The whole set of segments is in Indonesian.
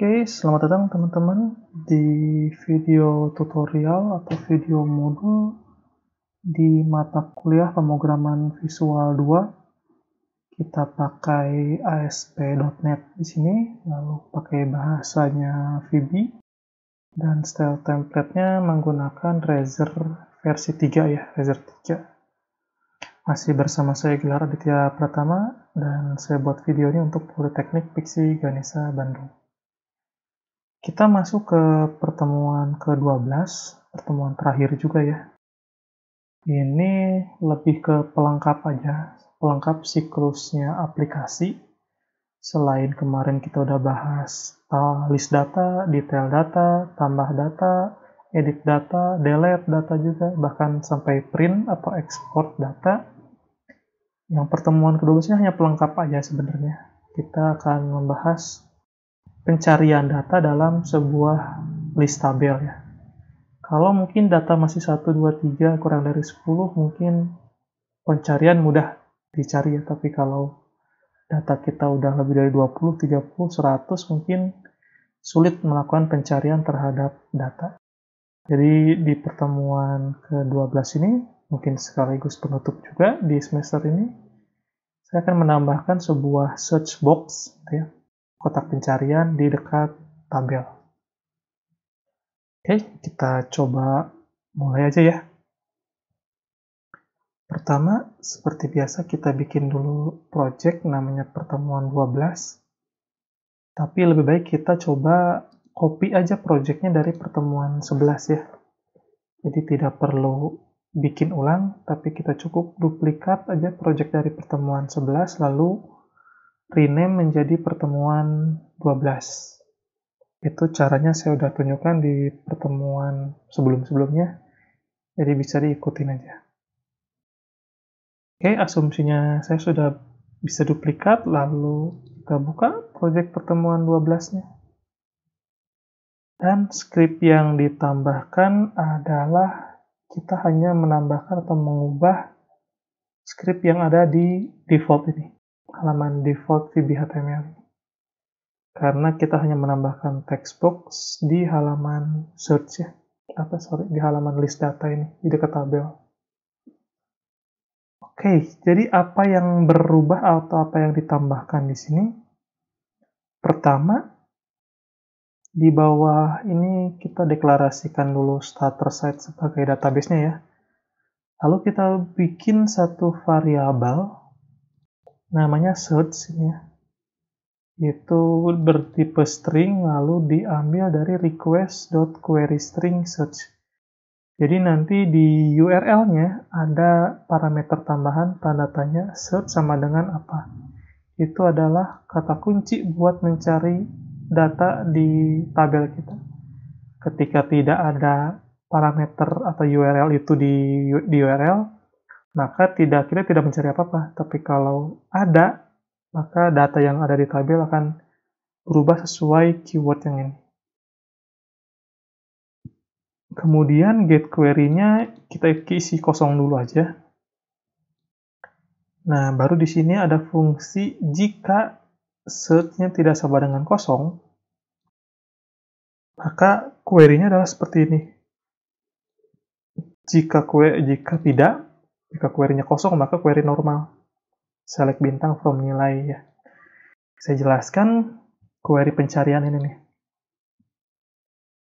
Oke, selamat datang teman-teman di video tutorial atau video modul di mata kuliah pemrograman visual 2. Kita pakai ASP.NET di sini, lalu pakai bahasanya VB, dan style template-nya menggunakan Razor versi 3 ya, Razor 3. Masih bersama saya Gilar Aditya Pratama, dan saya buat video ini untuk Politeknik Piksi Ganesha Bandung. Kita masuk ke pertemuan ke-12, pertemuan terakhir juga ya. Ini lebih ke pelengkap aja, pelengkap siklusnya aplikasi. Selain kemarin kita udah bahas list data, detail data, tambah data, edit data, delete data juga, bahkan sampai print atau export data. Yang pertemuan ke-12 ini hanya pelengkap aja sebenarnya. Kita akan membahas pencarian data dalam sebuah list tabel ya. Kalau mungkin data masih 1, 2, 3, kurang dari 10, mungkin pencarian mudah dicari ya. Tapi kalau data kita udah lebih dari 20, 30, 100, mungkin sulit melakukan pencarian terhadap data. Jadi di pertemuan ke-12 ini, mungkin sekaligus penutup juga di semester ini, saya akan menambahkan sebuah search box gitu ya, kotak pencarian di dekat tabel. Oke, kita coba mulai aja ya. Pertama, seperti biasa kita bikin dulu project namanya pertemuan 12. Tapi lebih baik kita coba copy aja projectnya dari pertemuan 11 ya. Jadi tidak perlu bikin ulang, tapi kita cukup duplikat aja project dari pertemuan 11 lalu rename menjadi pertemuan 12. Itu caranya saya udah tunjukkan di pertemuan sebelum-sebelumnya, jadi bisa diikutin aja. Oke, asumsinya saya sudah bisa duplikat, lalu kita buka project pertemuan 12-nya. Dan script yang ditambahkan adalah kita hanya menambahkan atau mengubah script yang ada di default ini, halaman default VB.html. Karena kita hanya menambahkan text box di halaman search ya, di halaman list data ini, di dekat tabel. Oke, jadi apa yang berubah atau apa yang ditambahkan di sini? Pertama, di bawah ini kita deklarasikan dulu starter site sebagai database-nya ya. Lalu kita bikin satu variabel namanya search ini ya. Itu bertipe string lalu diambil dari request.queryString search. Jadi nanti di URL-nya ada parameter tambahan tanda tanya search sama dengan apa. Itu adalah kata kunci buat mencari data di tabel kita. Ketika tidak ada parameter atau URL itu di URL, maka kita tidak mencari apa-apa. Tapi kalau ada, maka data yang ada di tabel akan berubah sesuai keyword yang ini. Kemudian get query-nya kita isi kosong dulu aja. Nah, baru di sini ada fungsi jika search-nya tidak sama dengan kosong, maka query-nya adalah seperti ini. Jika query-nya kosong, maka query normal. Select bintang from nilai ya. Saya jelaskan query pencarian ini nih.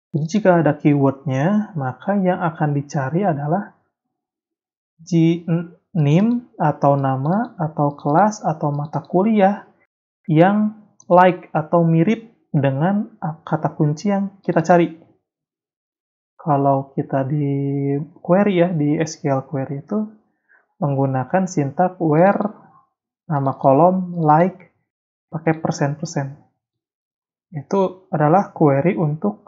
Jadi jika ada keyword-nya, maka yang akan dicari adalah name atau nama atau kelas atau mata kuliah yang like atau mirip dengan kata kunci yang kita cari. Kalau kita di query ya, di SQL query itu menggunakan sintak where nama kolom like pakai %%. Itu adalah query untuk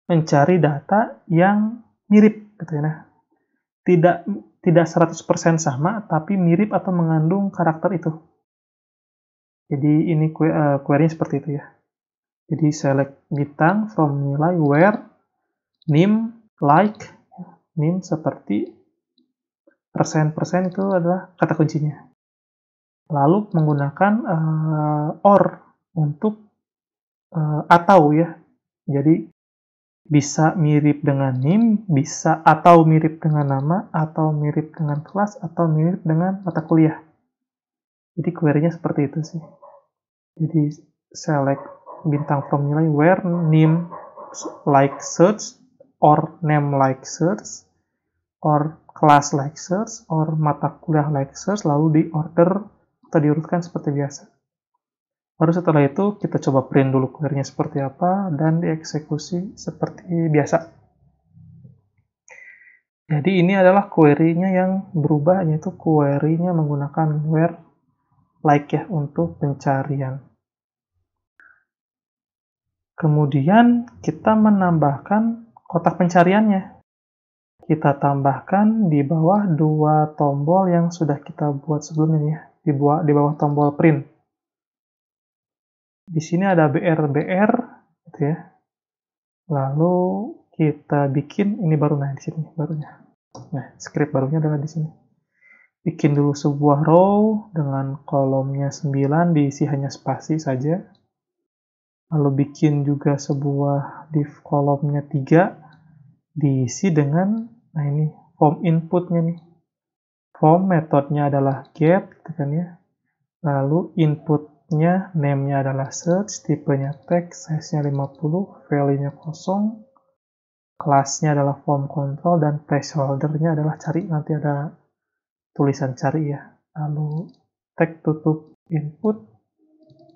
mencari data yang mirip gitu ya. Tidak 100% sama, tapi mirip atau mengandung karakter itu. Jadi ini query-nya seperti itu ya. Jadi select bintang from nilai where name like, name seperti %% itu adalah kata kuncinya. Lalu menggunakan or untuk atau ya. Jadi bisa mirip dengan NIM, bisa atau mirip dengan nama, atau mirip dengan kelas, atau mirip dengan mata kuliah. Jadi query-nya seperti itu sih. Jadi select bintang from nilai where name like search, or name like search, or class like search, or mata kuliah like search, lalu di order atau diurutkan seperti biasa. Baru setelah itu kita coba print dulu query-nya seperti apa dan dieksekusi seperti biasa. Jadi ini adalah query-nya yang berubah, yaitu query-nya menggunakan where like ya untuk pencarian. Kemudian kita menambahkan kotak pencariannya. Kita tambahkan di bawah dua tombol yang sudah kita buat sebelumnya ya, di bawah tombol print. Di sini ada BR gitu ya. Lalu kita bikin ini baru, nah di sini barunya. Nah, script barunya adalah di sini. Bikin dulu sebuah row dengan kolomnya 9, diisi hanya spasi saja. Lalu bikin juga sebuah div kolomnya 3, diisi dengan, nah ini form inputnya nih. Form metodenya adalah get, gitu kan ya. Lalu inputnya, name-nya adalah search, tipenya text, size-nya 50, value-nya 0, kelasnya adalah form control, dan placeholder-nya adalah cari, nanti ada tulisan cari ya. Lalu tag tutup input,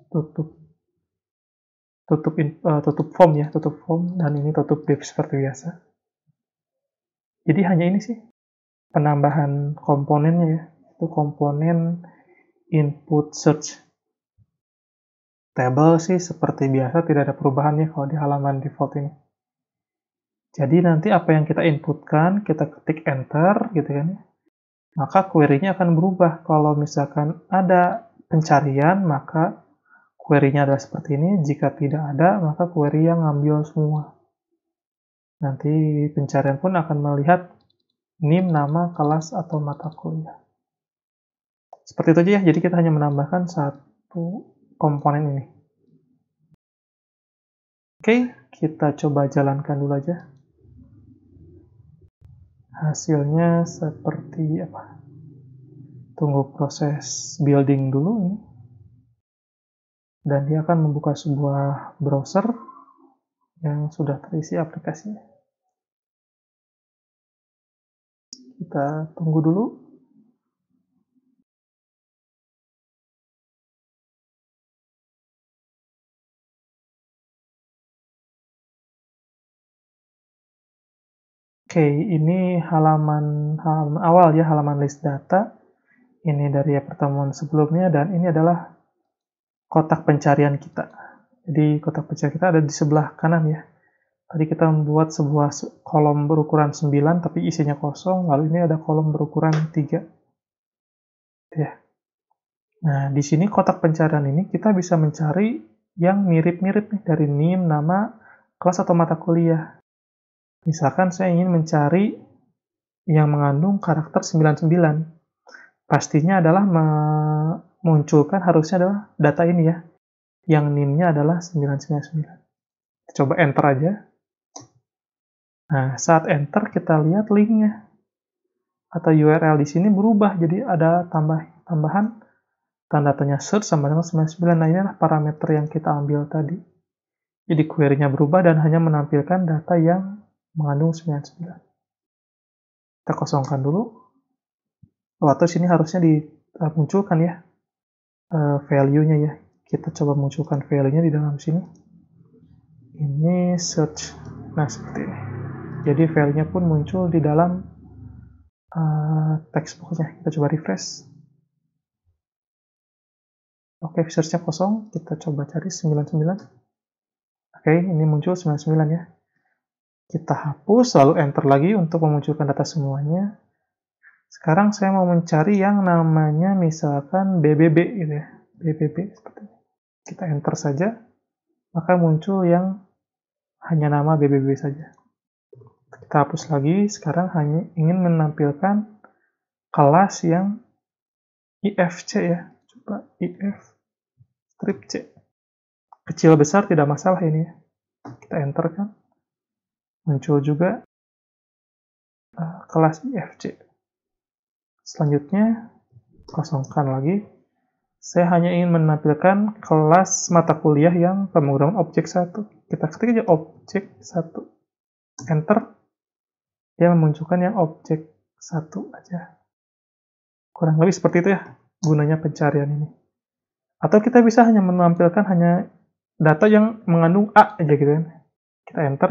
tutup form ya, tutup form, dan ini tutup div seperti biasa. Jadi hanya ini sih penambahan komponennya ya, itu komponen input search. Table sih seperti biasa, tidak ada perubahan ya kalau di halaman default ini. Jadi nanti apa yang kita inputkan, kita ketik enter gitu kan ya, maka query-nya akan berubah. Kalau misalkan ada pencarian, maka query-nya adalah seperti ini. Jika tidak ada, maka query yang ngambil semua. Nanti pencarian pun akan melihat NIM, nama, kelas, atau mata kuliah. Seperti itu aja ya, jadi kita hanya menambahkan satu komponen ini. Oke, kita coba jalankan dulu aja. Hasilnya seperti apa? Tunggu proses building dulu ini. Dan dia akan membuka sebuah browser yang sudah terisi aplikasinya. Kita tunggu dulu. Oke, ini halaman awal ya, halaman list data. Ini dari pertemuan sebelumnya, dan ini adalah kotak pencarian kita. Jadi kotak pencarian kita ada di sebelah kanan ya. Tadi kita membuat sebuah kolom berukuran 9 tapi isinya kosong, lalu ini ada kolom berukuran 3. Ya. Nah, di sini kotak pencarian ini kita bisa mencari yang mirip-mirip nih dari NIM, nama, kelas, atau mata kuliah. Misalkan saya ingin mencari yang mengandung karakter 99. Pastinya adalah memunculkan, harusnya adalah data ini ya, yang NIM-nya adalah 999. Coba enter aja. Nah, saat enter kita lihat linknya atau URL di sini berubah, jadi ada tambahan tanda tanya search sama dengan 99. Nah, ini adalah parameter yang kita ambil tadi. Jadi query-nya berubah dan hanya menampilkan data yang mengandung 99. Kita kosongkan dulu. Atau sini harusnya dimunculkan ya value-nya ya. Kita coba munculkan value-nya di dalam sini. Ini search. Nah, seperti ini. Jadi value-nya pun muncul di dalam text box-nya. Kita coba refresh. Oke, search-nya kosong. Kita coba cari 99. Oke, ini muncul 99 ya. Kita hapus, lalu enter lagi untuk memunculkan data semuanya. Sekarang saya mau mencari yang namanya misalkan BBB gitu ya. BBB seperti ini. Kita enter saja, maka muncul yang hanya nama BBB saja. Kita hapus lagi, sekarang hanya ingin menampilkan kelas yang IFC ya. Coba IF strip C. kecil besar tidak masalah ini ya. Kita enter kan. Muncul juga kelas IFC. Selanjutnya, kosongkan lagi. Saya hanya ingin menampilkan kelas mata kuliah yang pemrograman objek 1. Kita ketik aja objek 1. Enter. Dia memunculkan yang objek 1 aja. Kurang lebih seperti itu ya gunanya pencarian ini. Atau kita bisa hanya menampilkan hanya data yang mengandung A aja gitu kan. Kita enter.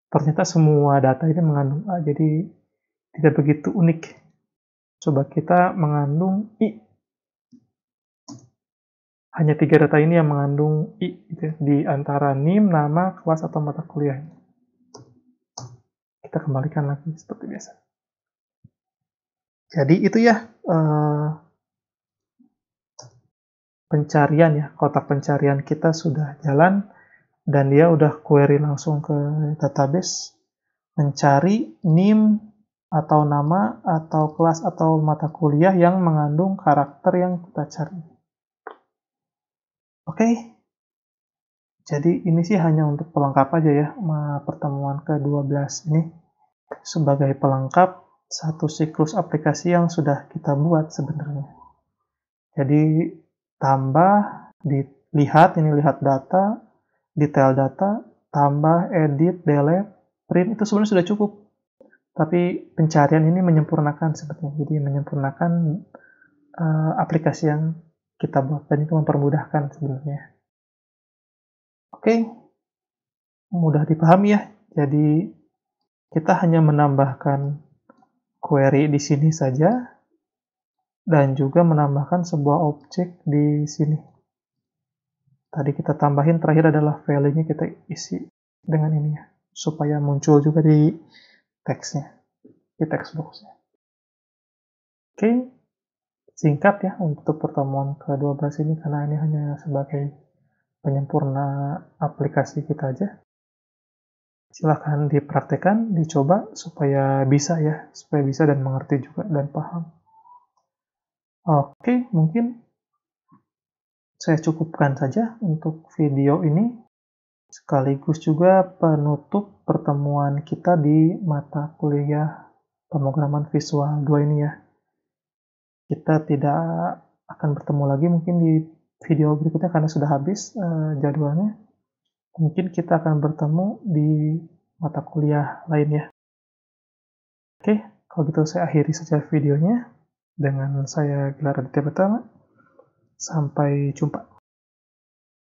Ternyata semua data ini mengandung A, jadi tidak begitu unik. Coba kita mengandung I. Hanya 3 data ini yang mengandung I gitu ya, di antara NIM, nama, kelas, atau mata kuliah. Kita kembalikan lagi seperti biasa. Jadi itu ya pencarian ya, kotak pencarian kita sudah jalan dan dia udah query langsung ke database mencari NIM atau nama atau kelas atau mata kuliah yang mengandung karakter yang kita cari. Oke, jadi ini sih hanya untuk pelengkap aja ya pertemuan ke-12 ini sebagai pelengkap satu siklus aplikasi yang sudah kita buat sebenarnya. Jadi tambah, dilihat, ini lihat data, detail data, tambah, edit, delete, print itu sebenarnya sudah cukup. Tapi pencarian ini menyempurnakan sebenarnya. Jadi menyempurnakan aplikasi yang kita buat dan itu mempermudahkan sebenarnya. Oke, mudah dipahami ya. Jadi kita hanya menambahkan query di sini saja dan juga menambahkan sebuah objek di sini. Tadi kita tambahin, terakhir adalah value-nya kita isi dengan ini ya, supaya muncul juga di teksnya, di text box-nya. Oke, singkat ya untuk pertemuan ke-12 ini karena ini hanya sebagai penyempurna aplikasi kita aja. Silahkan dipraktekkan, dicoba supaya bisa ya, supaya bisa dan mengerti juga dan paham. Oke, mungkin saya cukupkan saja untuk video ini, sekaligus juga penutup pertemuan kita di mata kuliah pemrograman visual 2 ini ya. Kita tidak akan bertemu lagi mungkin di video berikutnya karena sudah habis jadwalnya. Mungkin kita akan bertemu di mata kuliah lainnya. Oke, kalau gitu saya akhiri saja videonya dengan saya Gelar Aditya Pertama. Sampai jumpa.